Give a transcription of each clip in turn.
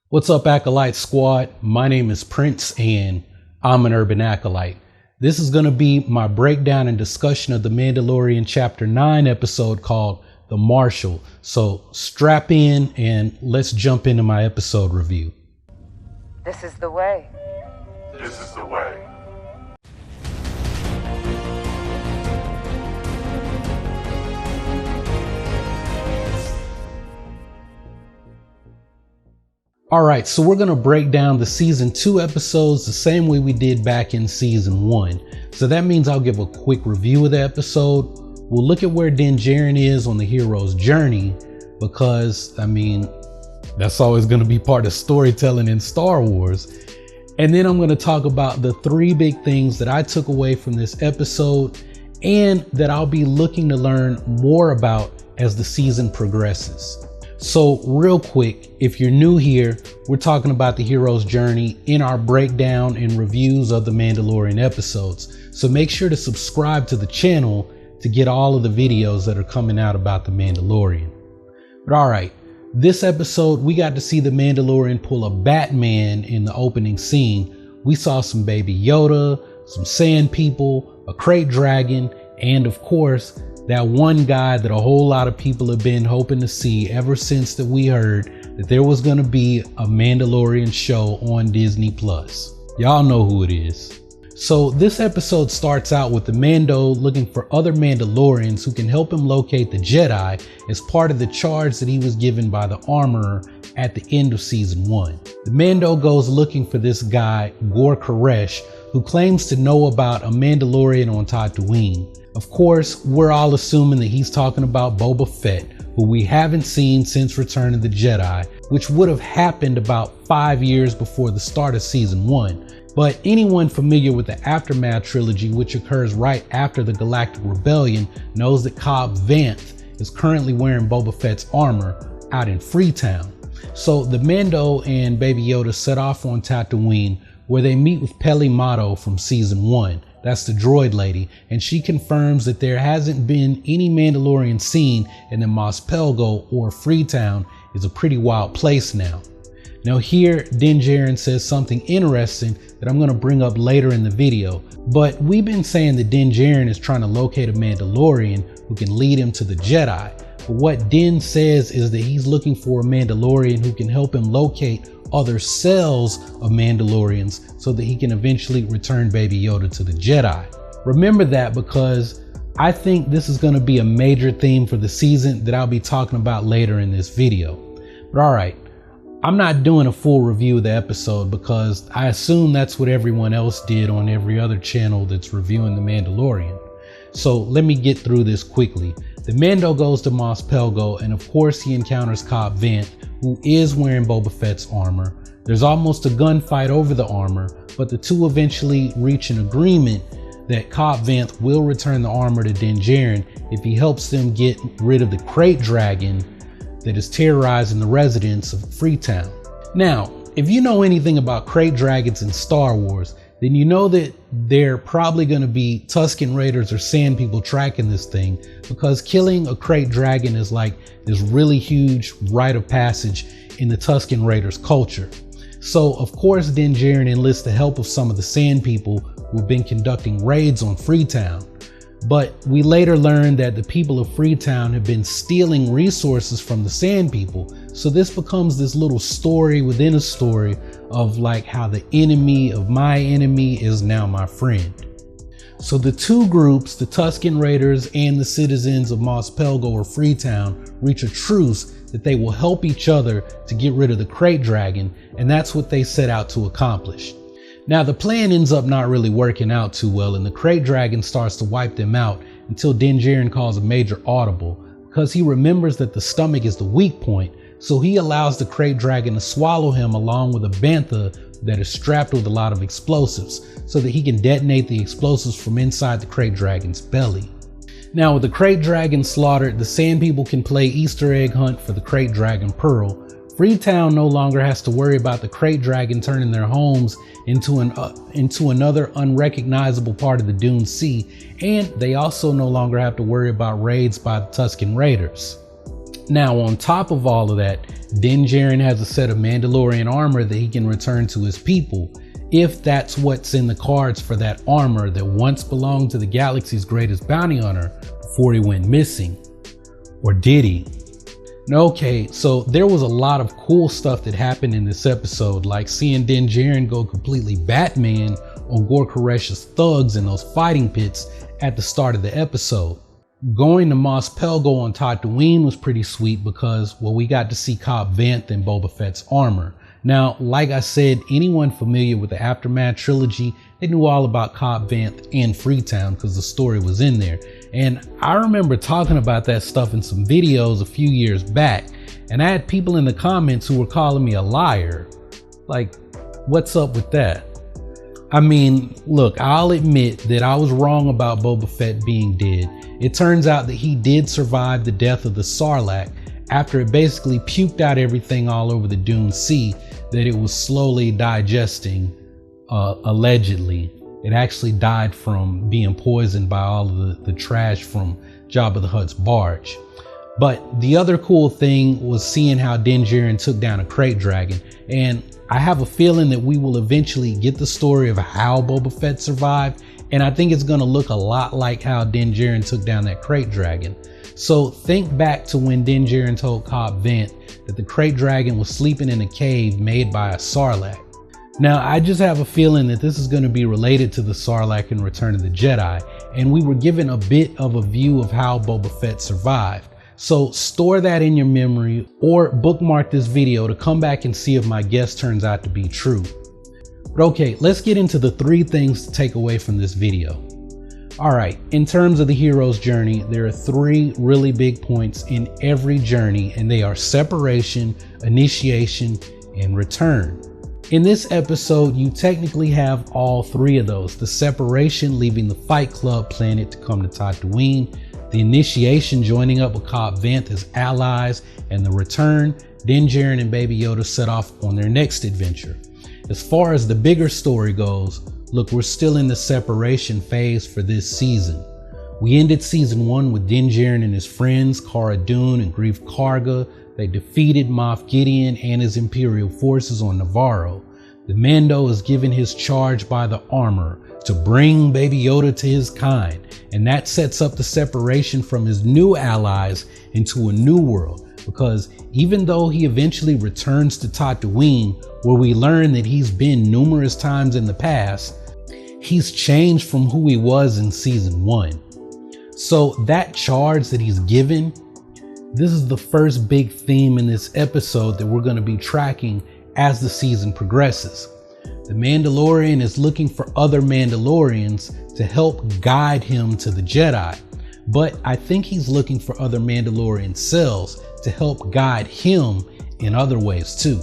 What's up, Acolyte Squad? My name is Prince and I'm an urban acolyte. This is going to be my breakdown and discussion of the Mandalorian Chapter 9 episode called The Marshal. So strap in and let's jump into my episode review. This is the way. This is the way. All right, so we're going to break down the season 2 episodes the same way we did back in season 1. So that means I'll give a quick review of the episode. We'll look at where Dinn Djarin is on the hero's journey, because that's always going to be part of storytelling in Star Wars. And then I'm going to talk about the 3 big things that I took away from this episode and that I'll be looking to learn more about as the season progresses. So real quick, if you're new here, we're talking about the hero's journey in our breakdown and reviews of the Mandalorian episodes. So make sure to subscribe to the channel to get all of the videos that are coming out about the Mandalorian. But all right, this episode, we got to see the Mandalorian pull a Batman in the opening scene. We saw some Baby Yoda, some Sand People, a Krayt Dragon, and of course, that one guy that a whole lot of people have been hoping to see ever since that we heard that there was going to be a Mandalorian show on Disney Plus. Y'all know who it is. So this episode starts out with the Mando looking for other Mandalorians who can help him locate the Jedi as part of the charge that he was given by the armorer at the end of season 1. The Mando goes looking for this guy, Gor Koresh, who claims to know about a Mandalorian on Tatooine. Of course, we're all assuming that he's talking about Boba Fett, who we haven't seen since Return of the Jedi, which would have happened about 5 years before the start of season 1. But anyone familiar with the Aftermath trilogy, which occurs right after the Galactic Rebellion, knows that Cobb Vanth is currently wearing Boba Fett's armor out in Freetown. So the Mando and Baby Yoda set off on Tatooine, where they meet with Peli Motto from season 1. That's the droid lady, and she confirms that there hasn't been any Mandalorian seen, and that Mos Pelgo or Freetown is a pretty wild place now. Now here, Dinn Djarin says something interesting that I'm going to bring up later in the video, but we've been saying that Dinn Djarin is trying to locate a Mandalorian who can lead him to the Jedi. But what Dinn says is that he's looking for a Mandalorian who can help him locate other cells of Mandalorians so that he can eventually return Baby Yoda to the Jedi. Remember that, because I think this is going to be a major theme for the season that I'll be talking about later in this video. But all right, I'm not doing a full review of the episode because I assume that's what everyone else did on every other channel that's reviewing the Mandalorian. So let me get through this quickly. The Mando goes to Mos Pelgo, and of course he encounters Cobb Vanth, who is wearing Boba Fett's armor. There's almost a gunfight over the armor, but the two eventually reach an agreement that Cobb Vanth will return the armor to Dinn Djarin if he helps them get rid of the Krayt Dragon that is terrorizing the residents of Freetown. Now, if you know anything about Krayt Dragons in Star Wars, then you know that they're probably going to be Tusken Raiders or Sand People tracking this thing, because killing a Krayt Dragon is like this really huge rite of passage in the Tusken Raiders culture. So of course Dinn Djarin enlists the help of some of the Sand People who have been conducting raids on Freetown. But we later learned that the people of Freetown have been stealing resources from the Sand People. So this becomes this little story within a story of like how the enemy of my enemy is now my friend. So the two groups, the Tusken Raiders and the citizens of Mos Pelgo or Freetown, reach a truce that they will help each other to get rid of the Krayt Dragon, and that's what they set out to accomplish. Now the plan ends up not really working out too well, and the Krayt Dragon starts to wipe them out until Dinn Djarin calls a major audible, because he remembers that the stomach is the weak point, so he allows the Krayt Dragon to swallow him along with a bantha that is strapped with a lot of explosives so that he can detonate the explosives from inside the Krayt Dragon's belly. Now with the Krayt Dragon slaughtered, the Sand People can play Easter egg hunt for the Krayt Dragon Pearl. Freetown no longer has to worry about the Krayt Dragon turning their homes into another unrecognizable part of the Dune Sea, and they also no longer have to worry about raids by the Tusken Raiders. Now, on top of all of that, Dinn Djarin has a set of Mandalorian armor that he can return to his people, if that's what's in the cards for that armor that once belonged to the galaxy's greatest bounty hunter before he went missing. Or did he? Okay, so there was a lot of cool stuff that happened in this episode, like seeing Dinn Djarin go completely Batman on Gor Koresh's thugs in those fighting pits at the start of the episode. Going to Mos Pelgo on Tatooine was pretty sweet because, well, we got to see Cobb Vanth in Boba Fett's armor. Now, like I said, anyone familiar with the Aftermath trilogy, they knew all about Cobb Vanth and Freetown because the story was in there. And I remember talking about that stuff in some videos a few years back, and I had people in the comments who were calling me a liar. Like, what's up with that? I mean, look, I'll admit that I was wrong about Boba Fett being dead. It turns out that he did survive the death of the Sarlacc after it basically puked out everything all over the Dune Sea that it was slowly digesting, allegedly. It actually died from being poisoned by all of the trash from Jabba the Hutt's barge. But the other cool thing was seeing how Dinn Djarin took down a Krayt Dragon, and I have a feeling that we will eventually get the story of how Boba Fett survived, and I think it's going to look a lot like how Dinn Djarin took down that Krayt Dragon. So think back to when Dinn Djarin told Cobb Vanth that the Krayt Dragon was sleeping in a cave made by a Sarlacc. Now, I just have a feeling that this is going to be related to the Sarlacc in Return of the Jedi, and we were given a bit of a view of how Boba Fett survived. So store that in your memory or bookmark this video to come back and see if my guess turns out to be true. But okay, let's get into the 3 things to take away from this video. Alright, in terms of the hero's journey, there are 3 really big points in every journey, and they are separation, initiation, and return. In this episode, you technically have all 3 of those. The separation, leaving the Fight Club planet to come to Tatooine, the initiation, joining up with Cobb Vanth as allies, and the return, Dinn Djarin and Baby Yoda set off on their next adventure. As far as the bigger story goes, look, we're still in the separation phase for this season. We ended season 1 with Dinn Djarin and his friends, Cara Dune and Greef Karga. They defeated Moff Gideon and his Imperial forces on Navarro. The Mando is given his charge by the armor to bring Baby Yoda to his kind, and that sets up the separation from his new allies into a new world, because even though he eventually returns to Tatooine, where we learn that he's been numerous times in the past, he's changed from who he was in season 1. So that charge that he's given, this is the first big theme in this episode that we're going to be tracking as the season progresses. The Mandalorian is looking for other Mandalorians to help guide him to the Jedi, but I think he's looking for other Mandalorian cells to help guide him in other ways too.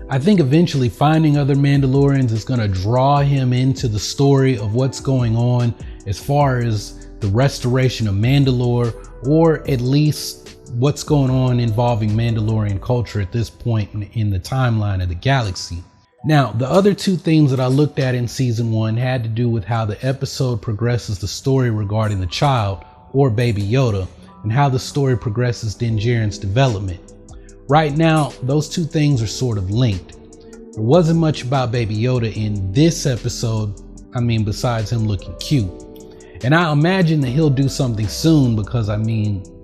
I think eventually finding other Mandalorians is going to draw him into the story of what's going on as far as the restoration of Mandalore, or at least what's going on involving Mandalorian culture at this point in the timeline of the galaxy. Now, the other 2 things that I looked at in season 1 had to do with how the episode progresses the story regarding the child, or Baby Yoda, and how the story progresses Dinn Djarin's development. Right now, those 2 things are sort of linked. There wasn't much about Baby Yoda in this episode, besides him looking cute. And I imagine that he'll do something soon because,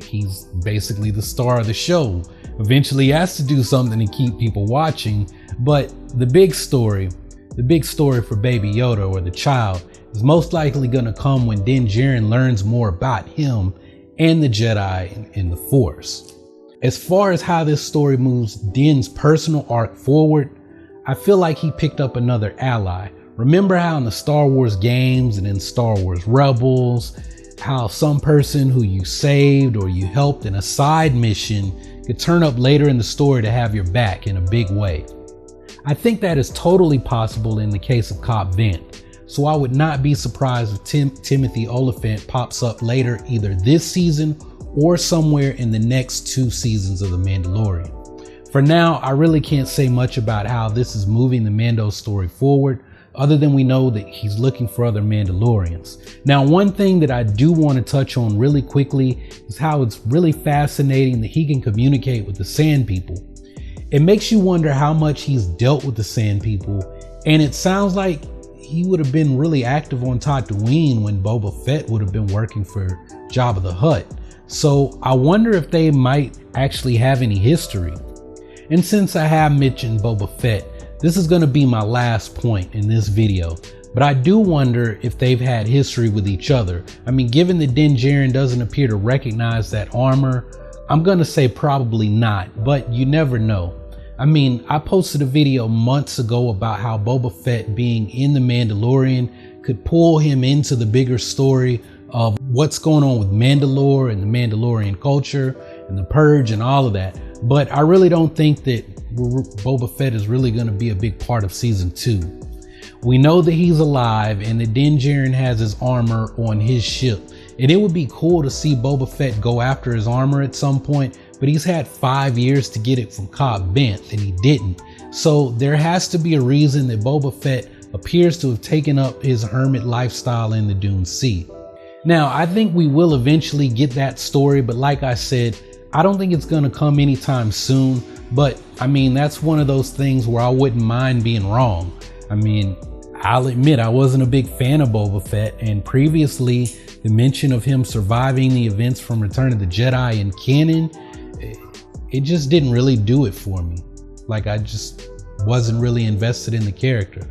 he's basically the star of the show. Eventually he has to do something to keep people watching. But the big story for Baby Yoda, or the child, is most likely going to come when Dinn Djarin learns more about him and the Jedi and the Force. As far as how this story moves Dinn's personal arc forward, I feel like he picked up another ally. Remember how in the Star Wars games and in Star Wars Rebels, how some person who you saved or you helped in a side mission could turn up later in the story to have your back in a big way. I think that is totally possible in the case of Cobb Vanth, so I would not be surprised if Timothy Olyphant pops up later either this season or somewhere in the next 2 seasons of The Mandalorian. For now, I really can't say much about how this is moving the Mando story forward, other than we know that he's looking for other Mandalorians. Now, one thing that I do want to touch on really quickly is how it's really fascinating that he can communicate with the Sand People. It makes you wonder how much he's dealt with the Sand People, and it sounds like he would have been really active on Tatooine when Boba Fett would have been working for Jabba the Hutt. So I wonder if they might actually have any history. And since I have mentioned Boba Fett, this is going to be my last point in this video. But I do wonder if they've had history with each other. I mean, given that Dinn Djarin doesn't appear to recognize that armor, I'm going to say probably not, but you never know. I mean, I posted a video months ago about how Boba Fett being in The Mandalorian could pull him into the bigger story of what's going on with Mandalore and the Mandalorian culture and the Purge and all of that. But I really don't think that Boba Fett is really going to be a big part of season 2. We know that he's alive and that Dinn Djarin has his armor on his ship. And it would be cool to see Boba Fett go after his armor at some point, but he's had 5 years to get it from Cobb Vanth and he didn't. So there has to be a reason that Boba Fett appears to have taken up his hermit lifestyle in the Dune Sea. Now, I think we will eventually get that story, but like I said, I don't think it's going to come anytime soon. But I mean, that's one of those things where I wouldn't mind being wrong. I mean, I'll admit I wasn't a big fan of Boba Fett, and previously the mention of him surviving the events from Return of the Jedi in canon, it just didn't really do it for me. Like, I just wasn't really invested in the character.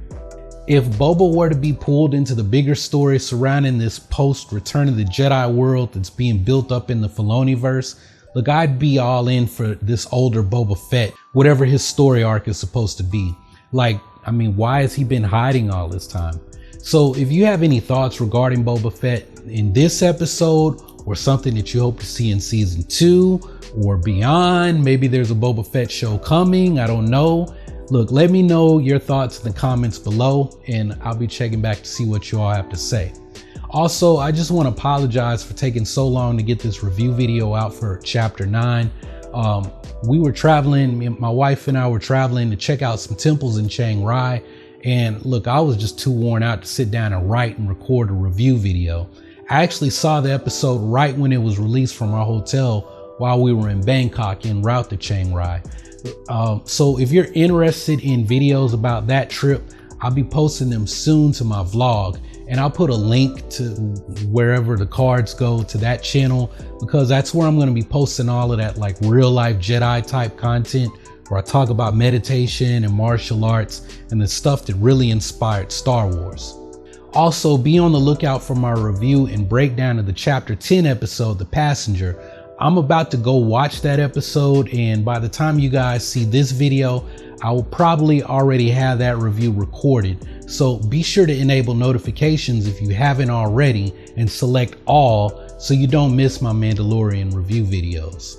If Boba were to be pulled into the bigger story surrounding this post Return of the Jedi world that's being built up in the Filoniverse, look, I'd be all in for this older Boba Fett, whatever his story arc is supposed to be. Like, I mean, why has he been hiding all this time? So if you have any thoughts regarding Boba Fett in this episode, or something that you hope to see in season 2 or beyond, maybe there's a Boba Fett show coming, I don't know. Look, let me know your thoughts in the comments below, and I'll be checking back to see what you all have to say. Also, I just want to apologize for taking so long to get this review video out for chapter 9. We were traveling, my wife and I were traveling to check out some temples in Chiang Rai. And look, I was just too worn out to sit down and write and record a review video. I actually saw the episode right when it was released from our hotel while we were in Bangkok en route to Chiang Rai. So if you're interested in videos about that trip, I'll be posting them soon to my vlog, and I'll put a link to wherever the cards go to that channel, because that's where I'm going to be posting all of that like real life Jedi type content, where I talk about meditation and martial arts and the stuff that really inspired Star Wars. Also, be on the lookout for my review and breakdown of the chapter 10 episode, The Passenger. I'm about to go watch that episode, and by the time you guys see this video, I will probably already have that review recorded. So be sure to enable notifications if you haven't already, and select all so you don't miss my Mandalorian review videos.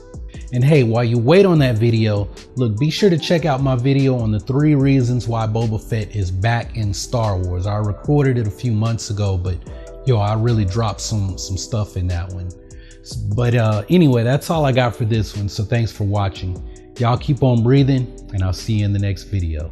And hey, while you wait on that video, look, be sure to check out my video on the 3 reasons why Boba Fett is back in Star Wars. I recorded it a few months ago, but yo, I really dropped some stuff in that one. But anyway, that's all I got for this one. So thanks for watching. Y'all keep on breathing, and I'll see you in the next video.